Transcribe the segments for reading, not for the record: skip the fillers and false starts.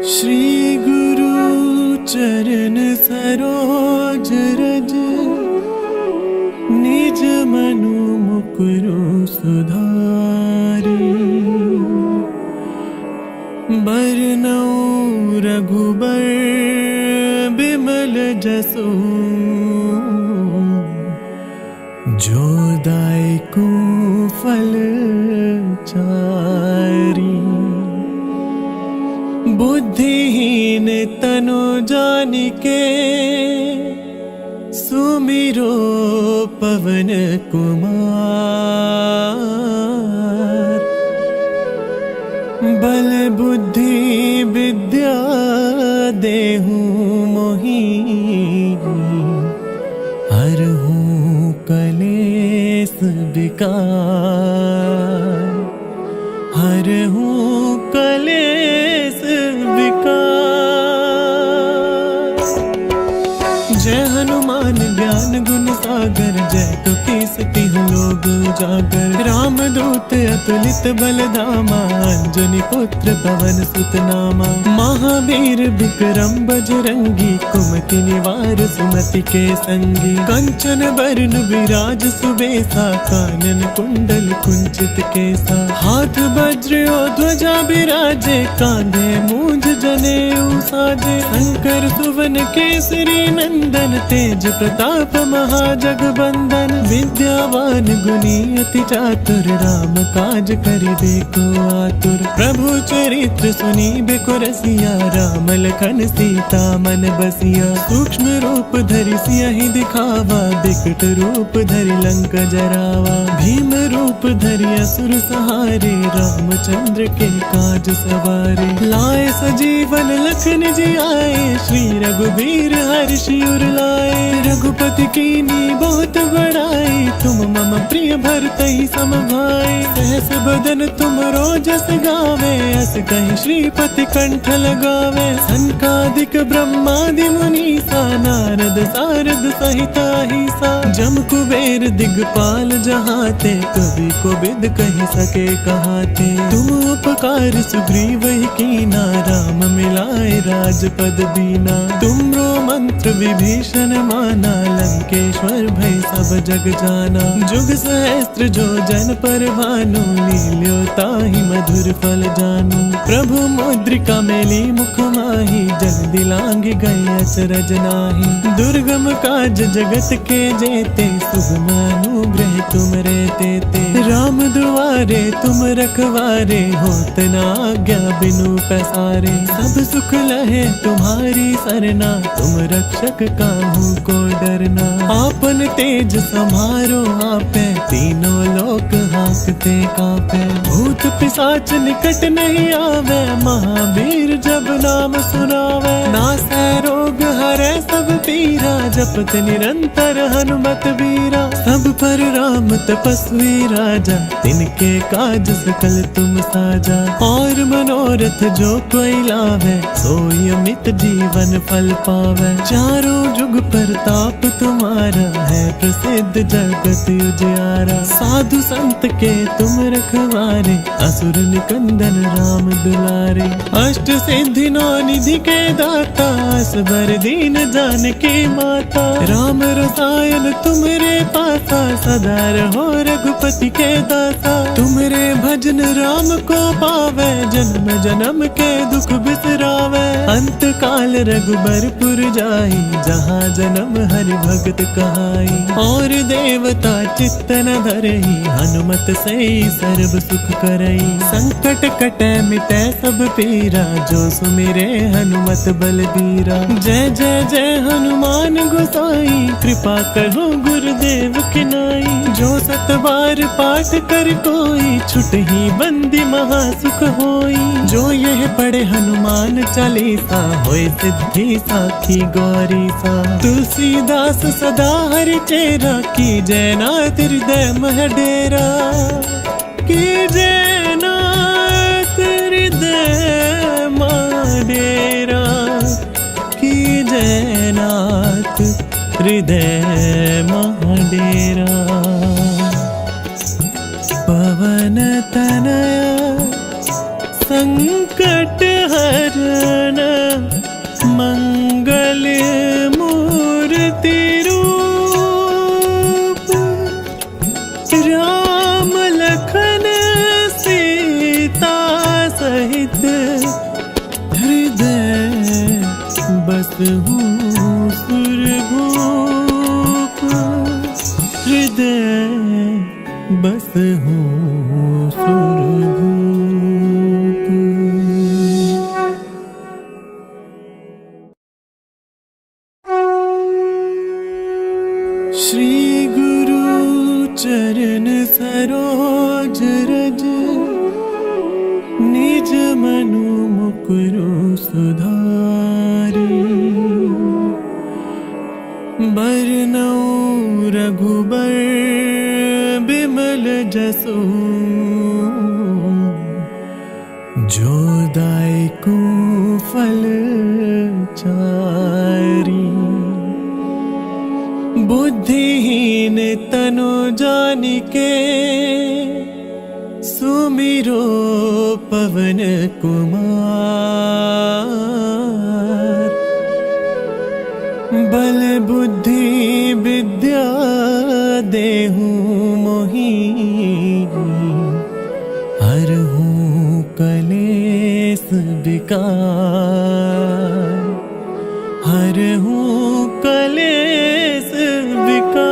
श्री गुरु चरण सरोज रज, निज मनु मुकुरु सुधारी। बरनउँ रघुबर बिमल जसु, जो दायकु फल चारी। बुद्धिहीन तनु जानिके, सुमिरो पवन कुमार। बल बुद्धि विद्या देहु मोहि, हरहु कलेस विकार। हरहु कलेस विकार। जय हनुमान ज्ञान गुण सागर, जय कपीसति लोक उजागर। राम दूत अतुलित बल धामा, अंजनी पुत्र पवन सुत नामा। महावीर विक्रम बजरंगी, कुमति निवार सुमति के संगी। कंचन बरन विराज सुबेसा, कानन कुंडल कुंचित केसा। हाथ वज्र और ध्वजा बिराजे, कांधे मूंज जनेऊ साजे। शंकर सुवन केसरी नंदन, तेज प्रताप महाजगबंदन। विद्यावान गुणी अति चातुर, राम काज करिबे को आतुर। प्रभु चरित्र सुनिबे को रसिया, राम लखन सीता मन बसिया। सूक्ष्म रूप धरि सियहि दिखावा, बिकट रूप धरि लंक जरावा। भीम रूप धरि असुर सहारे, रामचंद्र के काज सवारे। लाए सजीवन लखन जियाए, श्री रघुबीर हर्षि उर लाए। रघुपति कीनी बहुत बड़ाई, तुम मम प्रिय भरतहि सम भाई। सहस बदन तुम रोजस गावे, अस कहि श्रीपति कंठ लगावे। सनकादिक ब्रह्मादि मुनीसा, नारद सारद सहित अहिसा। जम कुबेर दिगपाल जहाते, कवि कोविद कहि सके कहाते। तुम उपकार सुग्रीवहि कीना, राम मिलाए राजपद दीना। तुमरो मंत्र विभीषण माना, लंकेश्वर भय सब जग जाना। जुग सहस्त्र जो जन पर भानु, लील्यो ताहि मधुर फल जानु। प्रभु मुद्रिका मेली मुख माहि, जन दिलांग गए अचरज नाहि। दुर्गम काज जगत के जेते, सुगम अनुग्रह तुम रे तेते। राम दुआरे तुम रखवारे, होत न आज्ञा बिनु पैसारे। सब सुख लहे तुम्हारी सरना, तुम रक्षक काहू को डरना। आपन तेज समारो आपे, तीनों लोक हांकते कांपे। भूत पिशाच निकट नहीं आवे, महावीर जब नाम सुनावे। नासै रोग हरै सब पीरा, जपत निरंतर हनुमत वीरा। सब पर राम तपस्वी राजा, तिनके काज सकल तुम साजा। और मनोरथ जो कोई लावे, सोई अमित जीवन फल पावे। चारों जुग प्रताप तुम्हारा, है प्रसिद्ध जगत उजियारा। साधु संत के तुम रखवारे, असुर निकंदन राम दुलारे। अष्ट सिद्धि नौ निधि के दाता, असबर दीन जानकी माता। राम रसायन तुमरे पासा, सदा रहो रघुपति के दासा। तुमरे भजन राम को पावे, जन्म जन्म के दुख बिसरावे। अंत काल रघुबरपुर जाई, जहाँ जन्म हरि भगत कहाई। और देवता चित्त न धरई, हनुमत से सर्व सुख करई। संकट कटै मिटै सब पीरा, जो सुमिरे हनुमत बलबीरा। जय जय जय हनुमान गोसाई, कृपा करो गुरुदेव की नाई। जो सत बार पाठ कर कोई, छुटहि बंदी महा सुख होई। जो यह पढ़े हनुमान चालीसा, होय सिद्धि साखी गौरी सा। तुलसीदास सदा हरि चेरा, की जय नाथ हृदय मह डेरा। की जय नाथ हृदय मह डेरा। की जय नाथ हृदय मह डेरा। पवन तनया संकट हरण मंगल मूर्ति रूप, राम लखन सीता सहित हृदय बसहु सुरभूप, हृदय बसहु सुरभूप। श्री गुरु चरण सरोज रज, निज मनु मुकुरु सुधारी, बरनउँ रघुबर बिमल जसु, जो दायकु फल चारी। बुद्धिहीन तनु जानिके, सुमिरो पवन कुमार। बल बुद्धि विद्या देहु मोहि, हरहु कलेस विकार, हरहु कलेस विकार।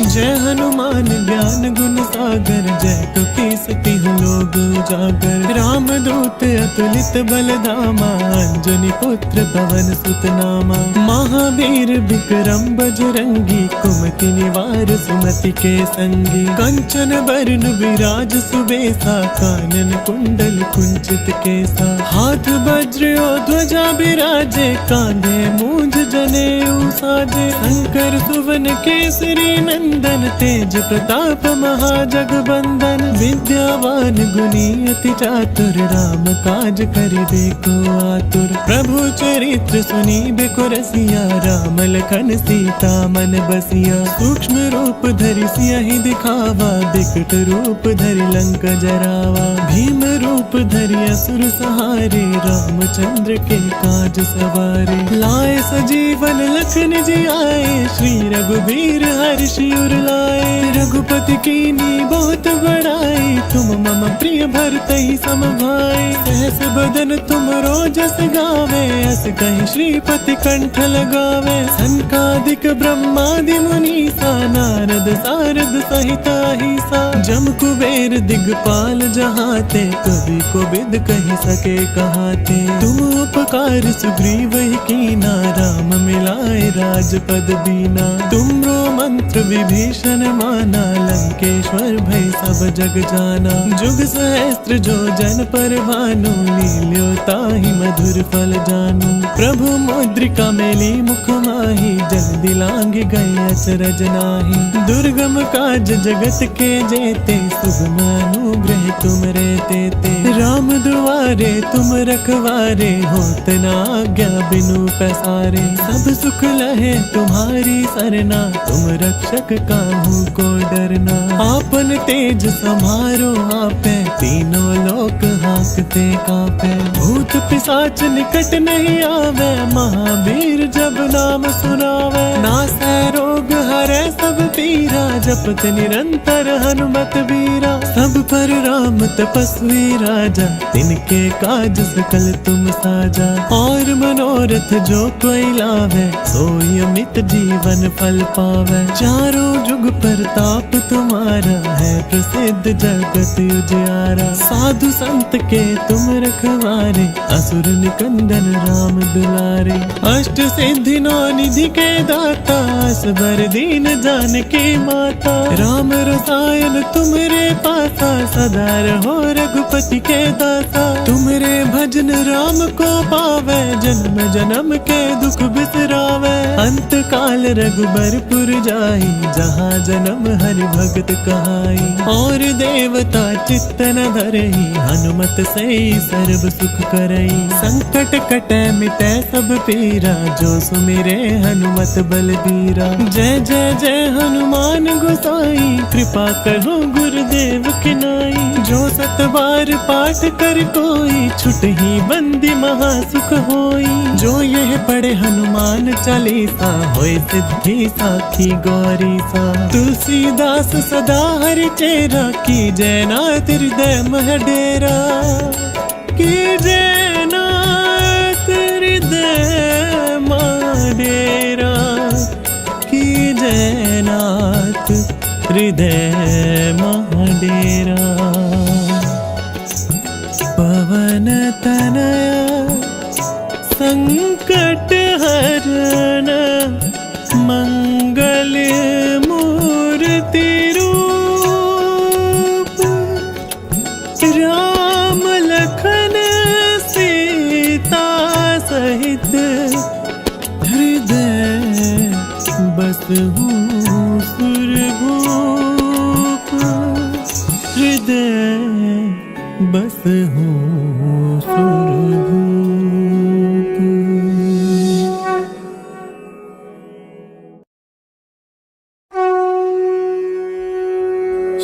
जय हनुमान ज्ञान गुण सागर, जय कपीस तिहु लोक उजागर। राम दूत अतुलित बल धामा, अंजनी पुत्र पवन सुत नामा। महावीर विक्रम बजरंगी, कुमति निवार सुमति के संगी। कंचन बरन विराज सुबेसा, कानन कुंडल कुंचित केसा। हाथ वज्र और ध्वजा बिराजे, कांधे मूंज जनेऊ साजे। शंकर सुवन केसरी नंदन, तेज प्रताप महाजगबंदन। विद्यावान गुणी अति चातुर, राम काज करिबे को आतुर। प्रभु चरित्र सुनिबे को रसिया, राम लखन सीता मन बसिया। सूक्ष्म रूप धरि सियहि दिखावा, बिकट रूप धरि लंक जरावा। भीम रूप धरि असुर सहारे, रामचंद्र के काज सवारे। लाए सजीवन लखन जियाए, श्री रघुबीर हर्षि उर लाए। रघुपति कीन्ही बहुत बड़ाई, तुम मम प्रिय भरतहि सम भाई। सहस बदन तुम रोजस गावे, अस कहि श्रीपति कंठ लगावे। सनकादिक ब्रह्मादि मुनीसा, नारद सारद सहित अहिसा। जम कुबेर दिगपाल जहाते, कवि कोविद कहि सके कहाते। तुम उपकार सुग्रीवहि कीना, राम मिलाए राजपद दीना। तुमरो मंत्र विभीषण माना, लंकेश्वर भय सब जग जाना। जुग सहस्त्र जो जन पर भानु, लील्यो ताहि मधुर फल जानू। प्रभु मुद्रिका मेली मुख माहि, जल्दी लांघ गए अचरज नाहि। दुर्गम काज जगत के जेते, सुगम अनुग्रह तुम रे तेते। राम दुआरे तुम रखवारे, होत न आज्ञा बिनु पैसारे। सब सुख लहे तुम्हारी सरना, तुम रक्षक काहू को डरना। आपन तेज समारो आपे, तीनों लोक हाँकते कांपे। भूत पिशाच निकट नहीं आवे, महावीर जब नाम सुनावे। नासै रोग हरै सब पीरा, जपत निरंतर हनुमत वीरा। सब पर राम तपस्वी राजा, तिनके काज सकल तुम साजा। और मनोरथ जो कोई लावे, सोई अमित जीवन फल पावे। चारों जुग प्रताप तुम्हारा, है प्रसिद्ध जगत उजियारा। साधु संत के तुम रखवारे, असुर निकंदन राम दुलारे। अष्ट सिद्धि नौ निधि के दाता, असबर दीन जानकी माता। राम रसायन तुमरे पासा, सदा रहो रघुपति के दासा। तुमरे भजन राम को पावे, जन्म जन्म के दुख बिसरावे। अंत काल रघुबरपुर जाई, जहाँ जन्म हरि भगत कहाई। और देवता चित्त न धरई, हनुमत से सर्व सुख करई। संकट कटै मिटै सब पीरा, जो सुमिरे हनुमत बलबीरा। जय जय जय हनुमान गोसाई, कृपा करो गुरुदेव की नाई। जो 7 बार पाठ कर कोई छुट ही बंदी महासुख होई। जो यह पढ़े हनुमान चालीसा होए सिद्धि साखी गौरी सा। तुलसीदास सदा हरि चेरा की जयनाथ हृदय मह डेरा। की जयनाथ हृदय मह डेरा। की जयनाथ हृदय मह डेरा। पवन तनया संकट हरण मंगल मूर्ति रूप। राम लखन सीता सहित हृदय बसहु सुरभूप। हृदय बसहु सुरभूप।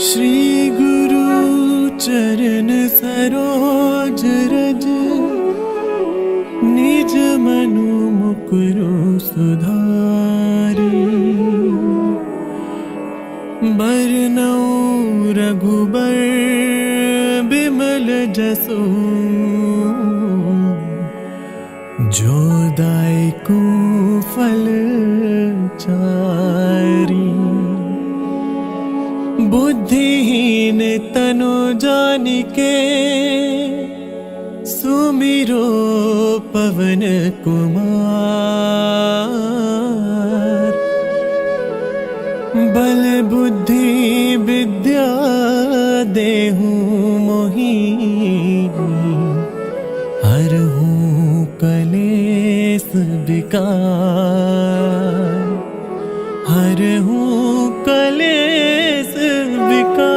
श्री गुरु चरण सरोज रज निज मनु मुकुरु सुधारी। बरनउँ रघुबर बिमल जसु जो दायकु फल चारी। बुद्धिहीन तनु जानिके सुमिरो पवन कुमार। बल बुद्धि विद्या देहु मोहि हरहु कलेस विकार। हरहु कलेस विकार।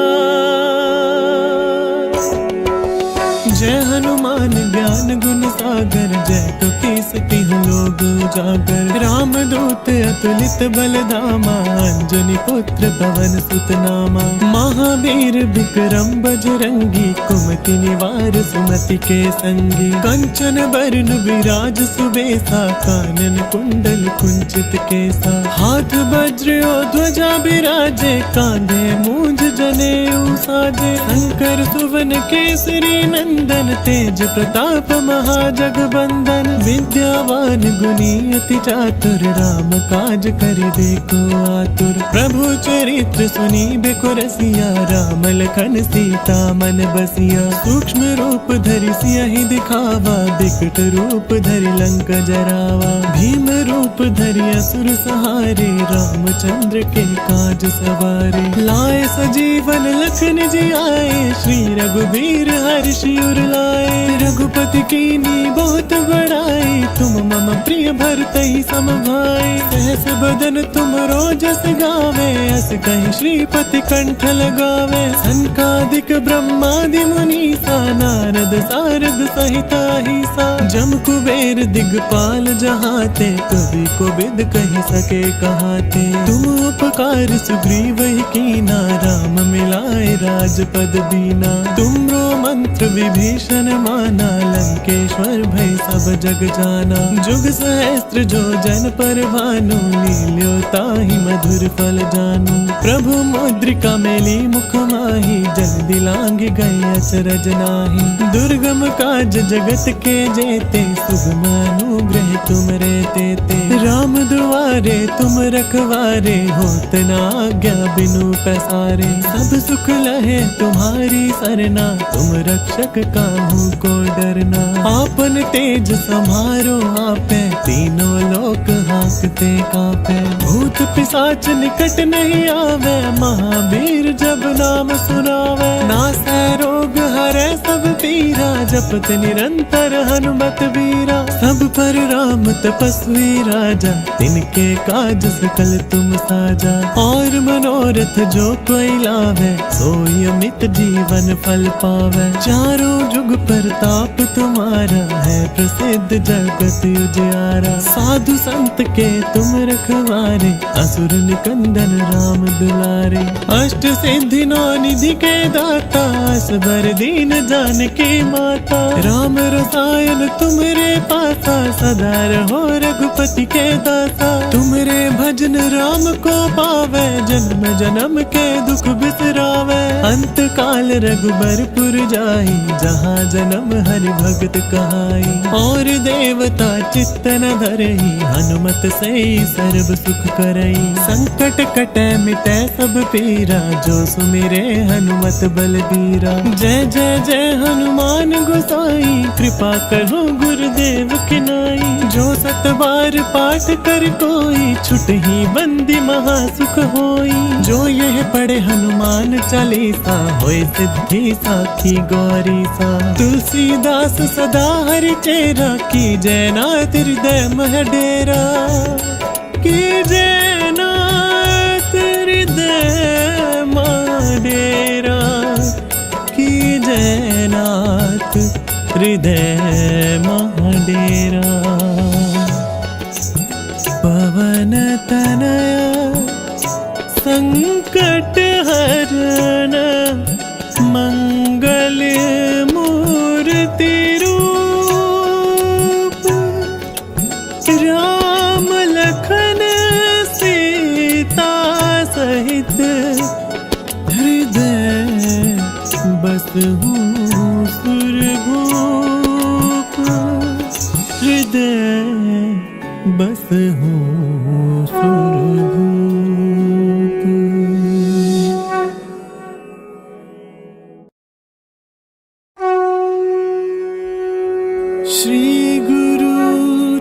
जय हनुमान ज्ञान गुण सागर जय कपीस तिहु लोक उजागर। राम दूत अतुलित बल धामा अंजनी पुत्र पवन सुत नामा। महावीर विक्रम बजरंगी कुमति निवार सुमति के संगी। कंचन बरन विराज सुबेसा कानन कुंडल कुंचित केसा। हाथ वज्र और ध्वजा बिराजे कांधे मूंज जनेऊ साजे। शंकर सुवन केसरी नंदन तेज प्रताप महाजगबंदन। विद्यावान गुणी अति चातुर राम काज करिबे को आतुर। प्रभु चरित्र सुनिबे रसिया राम लखन सीता मन बसिया। सूक्ष्म रूप धरि सियहि दिखावा बिकट रूप धरि लंक जरावा। भीम रूप धरि असुर सहारे रामचंद्र के काज सवारे। लाए सजीवन लखन जियाए श्री रघुबीर हर्षि उर लाए। रघुपति कीनी बहुत बड़ाई तुम मम प्रिय भरतहि सम भाई। सहस बदन तुम रोजस गावे अस कहि श्रीपति कंठ लगावे। सनकादिक ब्रह्मादि मुनीसा नारद सारद सहिता हिसा। जम कुबेर दिगपाल जहाते कवि कोविद कहि सके कहाते। तुम उपकार सुग्रीव ही कीना राम मिलाए राजपद दीना। तुमरो मंत्र विभीषण माना लंकेश्वर भय सब जग जाना। जुग सहस्त्र जो जन पर भानु लील्यो ताहि मधुर फल जानू। प्रभु मुद्रिका मेली मुख माहि जल्दी लांग गए अचरज नाहि। दुर्गम काज जगत के जेते सुगम अनुग्रह तुम रे तेते। राम दुआरे तुम रखवारे होत न आज्ञा बिनु पैसारे। सब सुख लहे तुम्हारी सरना तुम रक्षक काहू को डरना। आपन तेज समारो आपे तीनों लोक हांकते कांपे। भूत पिशाच निकट नहीं आवे महावीर जब नाम सुनावे। नासै रोग हरै सब पीरा जपत निरंतर हनुमत वीरा। सब पर राम तपस्वी राजा, तिनके काज सकल तुम साजा। और मनोरथ जो कोई लावे, सोई अमित जीवन फल पावे। चारों जुग प्रताप तुम्हारा, है प्रसिद्ध जगत उजियारा। साधु संत के तुम रखवारे, असुर निकंदन राम दुलारे। अष्ट सिद्धि नौ निधि के दाता, असबर दीन जानकी माता। राम रसायन तुम्हारे पासा, सदा रहो रघुपति के दासा। तुम्हारे भजन राम को पावे, जन्म जन्म के दुख बिसरावे। अंत काल रघुबरपुर जाई, जहाँ जन्म हरि भगत कहाई। और देवता चित्त न धरई, हनुमत से सर्व सुख करई। संकट कटे मिटे सब पीरा, जो सुमिरे हनुमत बलबीरा। जय जय जय हनुमान गोसाई, कृपा करो गुरुदेव की नाई। जो सत बार पाठ कर कोई, छुटहि बंदी महासुख होई। जो यह पढ़े हनुमान चालीसा, होय सिद्धि साखी गौरी सा। तुलसीदास सदा हरि चेरा, की जय नाथ हृदय मह डेरा। की जय नाथ हृदय मह डेरा। की जय नाथ हृदय मह डेरा। पवन तनया संकट हरण, मंगल मूर्ति रूप। राम लखन सीता सहित, हृदय बसहु सुरभूप। हृदय बसहु सुरभूप। श्री गुरु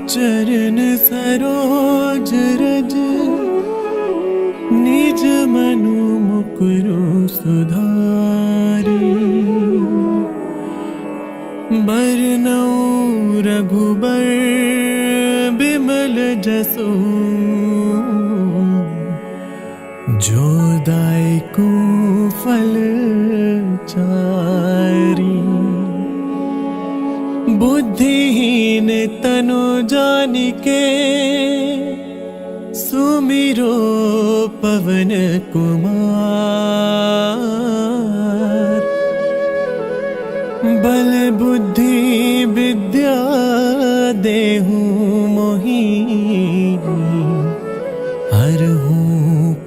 चरण सरोज रज, निज मनु मुकुरु सुधारी। बरनउँ रघुबर बिमल जसु, जो दायकु फल चारी। बुद्धिहीन तनु जानिके, सुमिरो पवन कुमार। बल बुद्धि विद्या देहु मोहि, हरहु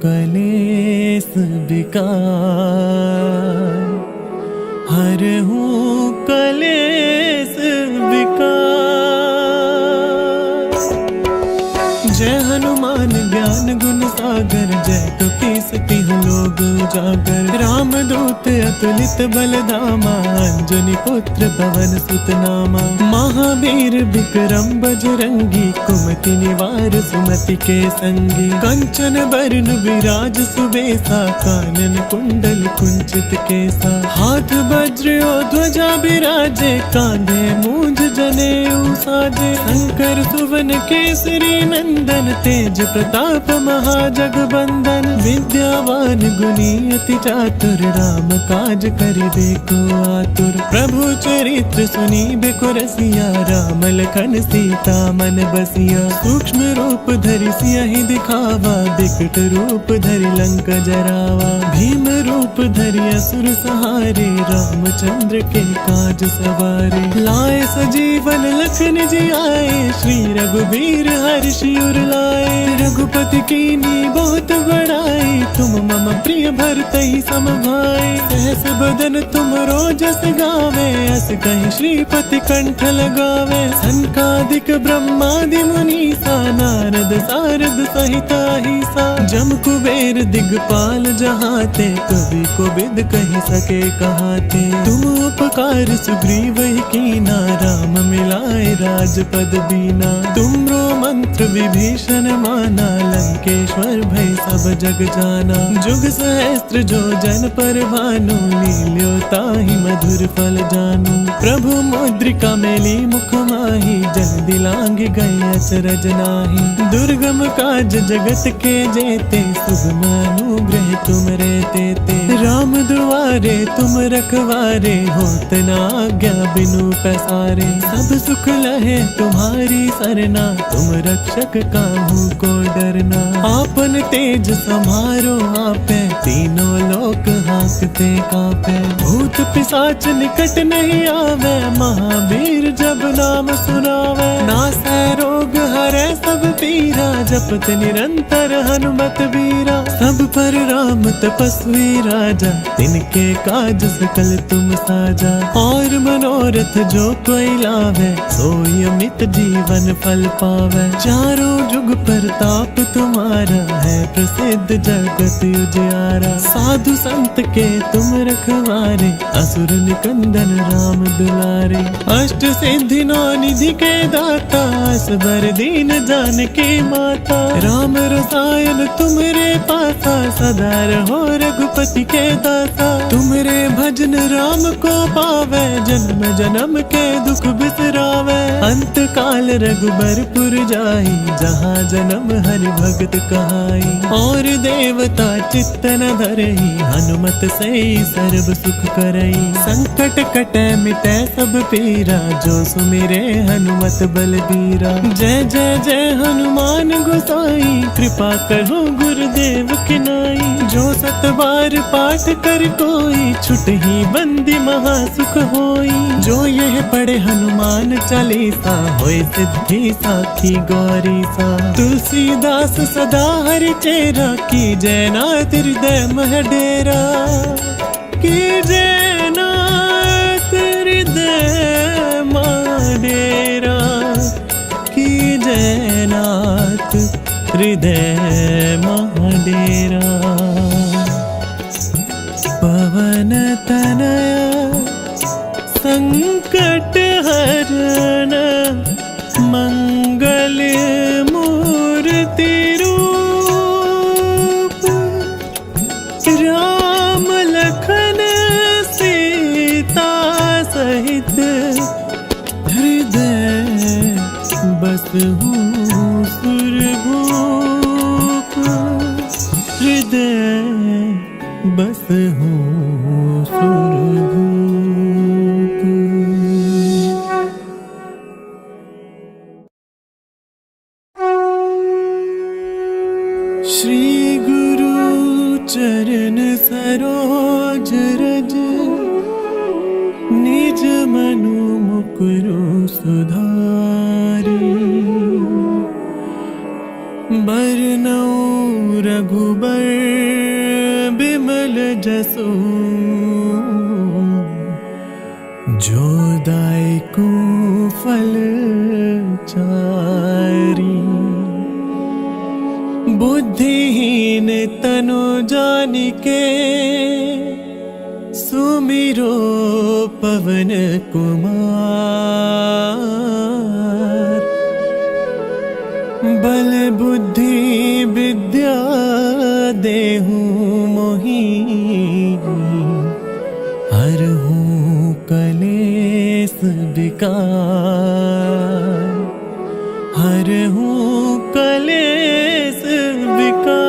कलेस विकार। हरहु कलेस विकार। जय हनुमान ज्ञान गुण सागर, जय कपीस तिहुँ लोक उजागर। राम दूत अतुलित बल धामा, अंजनी पुत्र पवन सुत नामा। महावीर विक्रम बजरंगी, कुमति निवार सुमति के संगी। कंचन बरन विराज सुबेसा, कानन कुंडल कुंचित केसा। हाथ वज्र और ध्वजा बिराजे, कांधे मूंज जनेऊ साजे। शंकर सुवन केसरी नंदन, तेज प्रताप महाजगबंदन। विद्यावान गुणी अति चातुर, राम काज करिबे को आतुर। प्रभु चरित्र सुनिबे को रसिया, राम लखन सीता मन बसिया। सूक्ष्म रूप धरि सियहि दिखावा, बिकट रूप धरि लंक जरावा। भीम रूप धरि असुर सहारे, रामचंद्र के काज सवारे। लाए सजीवन लखन जियाए, श्री रघुबीर हर्षि उर लाए। रघुपति कीन्ही बहुत बड़ाई, तुम मम प्रिय भरतहि सम भाई। सहस बदन तुम रोजस गावे, अस कहि श्रीपति कंठ लगावे। सनकादिक ब्रह्मादि मुनीसा, नारद सारद सहित अहिसा। जम कुबेर दिगपाल जहाते, कवि कोविद कहि सके कहाते। तुम उपकार सुग्रीव ही कीना, राम मिलाए राजपद दीना। तुमरो मंत्र विभीषण माना, लंकेश्वर भय सब जग जाना। जाना। जुग सहस्त्र जो जन पर भानु, लील्यो ताहि मधुर फल जानू। प्रभु मुद्रिका मेली मुख माही, जल दिलांग गए अचरज नाही। दुर्गम काज जगत के जेते, सुगम अनुग्रह तुम रे तेते। राम दुआरे तुम रखवारे, होत न आज्ञा बिनु पैसारे। सब सुख लहे तुम्हारी सरना, तुम रक्षक काहू को डरना। आपन तेज समारो आपे, तीनों लोक हाँकते कापे। भूत पिशाच निकट नहीं आवे, महावीर जब नाम सुनावे। नासै रोग हरै सब पीरा, जपत निरंतर हनुमत बीरा। सब पर राम तपस्वी राजा, तिनके काज सकल तुम साजा। और मनोरथ जो कोई लावे, सोई अमित जीवन फल पावे। चारों जुग प्रताप तुम्हारा, है प्रसिद्ध जगत उजियारा। साधु संत के तुम रखवारे, असुर निकंदन राम दुलारे। अष्ट सिद्धि नौ निधि के दाता, असबर दीन जानकी माता। राम रसायन तुमरे पासा, सदा रहो रघुपति के दासा। तुमरे भजन राम को पावे, जन्म जन्म के दुख बिसरावे। अंत काल रघुबरपुर जाई, जहाँ जन्म हरि भगत कहाई। और देवता चित्त न धरई, हनुमत से सर्व सुख करई। संकट कटै मिटै सब पीरा, जो सुमिरे हनुमत बलबीरा। जय जय जय हनुमान गोसाई, कृपा करो गुरुदेव की नाई। जो सत बार पाठ कर कोई, छुटहि बंदी महा सुख होई। जो यह पढ़े हनुमान चालीसा, होय सिद्धि साखी गौरी सा। तुलसीदास सदा हरि चेरा, की जय नाथ हृदय मह डेरा। की जय नाथ हृदय मह डेरा। की जय नाथ हृदय मह डेरा। पवन तनया संकट हरण, मंगल मूर्ति रूप। राम लखन सीता सहित, हृदय बसहु सुरभूप। हृदय बसहु सुरभूप। श्री गुरु चरण सरोज रज, निज मनु मुकुरु सुधारी। बरनउँ रघुबर बिमल जसु, जो दायकु फल चारी। बुद्धिहीन तनु जानिके, सुमिरो पवन कुमार। बल बुद्धि विद्या देहु मोहि, हरहु कलेस विकार। हरहु कलेस विकार।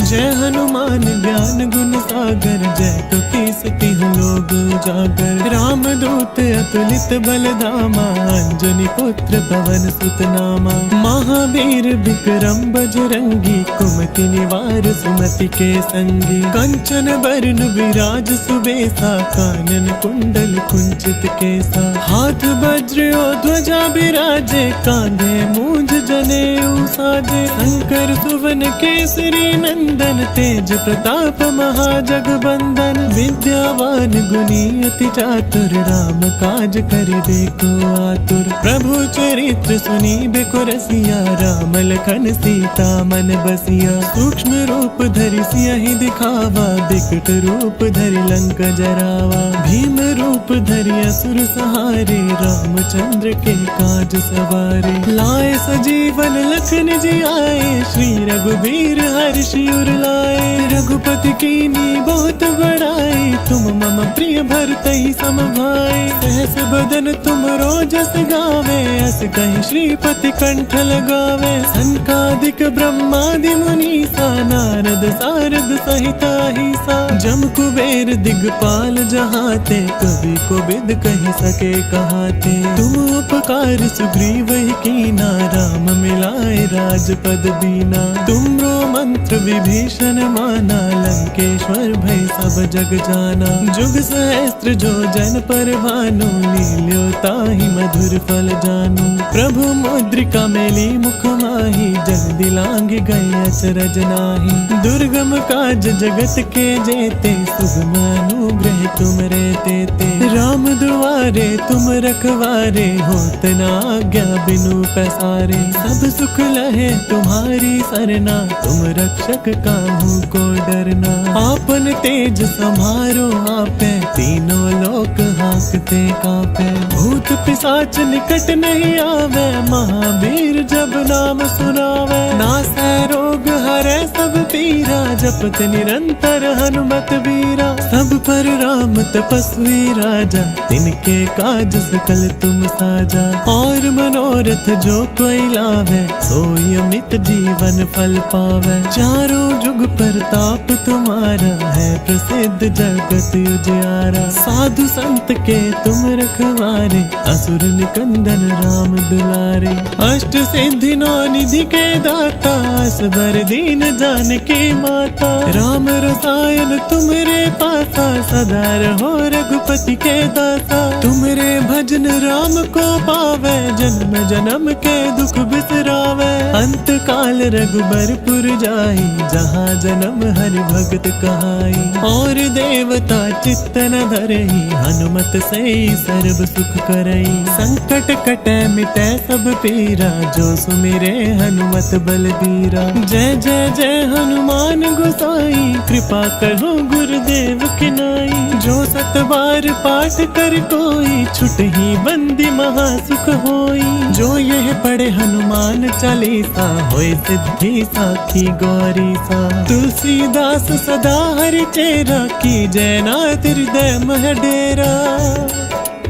जय हनुमान ज्ञान गुण सागर, जय कपीसति लोग उजागर। राम दूत अतुलित बल धामा, अंजनी पुत्र पवन सुत नामा। महावीर विक्रम बजरंगी, कुमति निवार सुमति के संगी। कंचन बरन विराज सुबेसा, कानन कुंडल कुंचित केसा। हाथ वज्र और ध्वजा बिराजे, कांधे मूंज जनेऊ साजे। शंकर सुवन केसरी नंदन, तेज प्रताप महाजगबंदन। विद्यावान सुनी अति चातुर, राम काज करिबे को आतुर। प्रभु चरित्र सुनी बेको रसिया, राम लखन सीता मन बसिया। सूक्ष्म रूप धरि सियहि दिखावा, बिकट रूप धरि लंक जरावा। भीम रूप धरि असुर सहारे, रामचंद्र के काज सवारे। लाए सजीवन लखन जी आए, श्री रघुबीर हर्षि उर लाए। रघुपति कीनी बहुत बड़ाई, तुम मम प्रिय भरतहि सम भाई। सहस बदन तुम रोजस गावे, अस कहि श्रीपति कंठ लगावे। सनकादिक ब्रह्मादि मुनीसा, नारद सारद सहिता हिसा। जम कुबेर दिगपाल जहाते, कवि कोविद कहि सके कहाते। तुम उपकार सुग्रीव ही कीना, राम मिलाए राजपद दीना। तुमरो मंत्र विभीषण माना, लंकेश्वर भय सब जग जाना। जुग सहस्त्र जो जन पर भानु, लील्यो ताहि मधुर फल जानु। प्रभु मुद्रिका मेली मुख माहि, जग दिलांग गए अचरज नाहि। दुर्गम काज जगत के जेते, सुगम अनुग्रह तुम रे तेते। राम दुआरे तुम रखवारे, होत न आज्ञा बिनु पैसारे। सब सुख लहे तुम्हारी सरना, तुम रक्षक काहू को डरना। आपन तेज समारो आपे, तीनों लोक हांकते कांपे। भूत पिशाच निकट नहीं आवे, महावीर जब नाम सुनावे। नासै रोग हरै सब पीरा, जपत निरंतर हनुमत वीरा। सब पर राम तपस्वी राजा, तिनके काज सकल तुम साजा। और मनोरथ जो कोई लावे, सोई अमित जीवन फल पावे। चारों जुग परताप तुम्हारा, है प्रसिद्ध जगत उजियारा। साधु संत के तुम रखवारे, असुर निकंदन राम दुलारे। अष्ट सिद्धि नौ निधि के दाता, असबर दीन जानकी माता। राम रसायन तुमरे पासा, सदा रहो रघुपति के दासा। तुमरे भजन राम को पावे, जन्म जन्म के दुख बिसरावे। अंत काल रघुबरपुर जाई, जहाँ जन्म हरि भगत कहाई। और देवता चित्त न धरई, हनुमत से सर्व सुख करई। संकट कटे मिटे सब पीरा, जो सुमिरे हनुमत बलबीरा। जय जय जय हनुमान गोसाई, कृपा करो गुरुदेव की नाई। जो सत बार पाठ कर कोई, छुटहि बंदी महा सुख होई। जो यह पढ़े हनुमान चालीसा, होय सिद्धि साखी गौरी सा। तुलसीदास सदा हरि चेरा, की जय नाथ हृदय मह डेरा।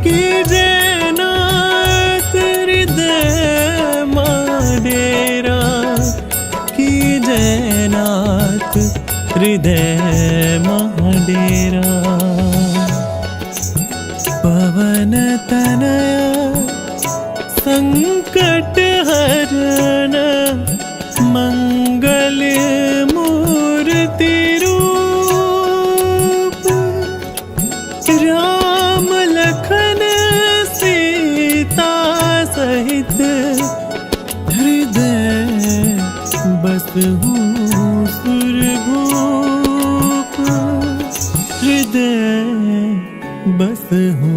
की जय नाथ हृदय मह डेरा। की जय नाथ हृदय मह डेरा। पवन तनया संकट हरण, मंगल मूर्ति रूप। राम लखन सीता सहित, हृदय बसहु सुरभूप। हृदय बसहु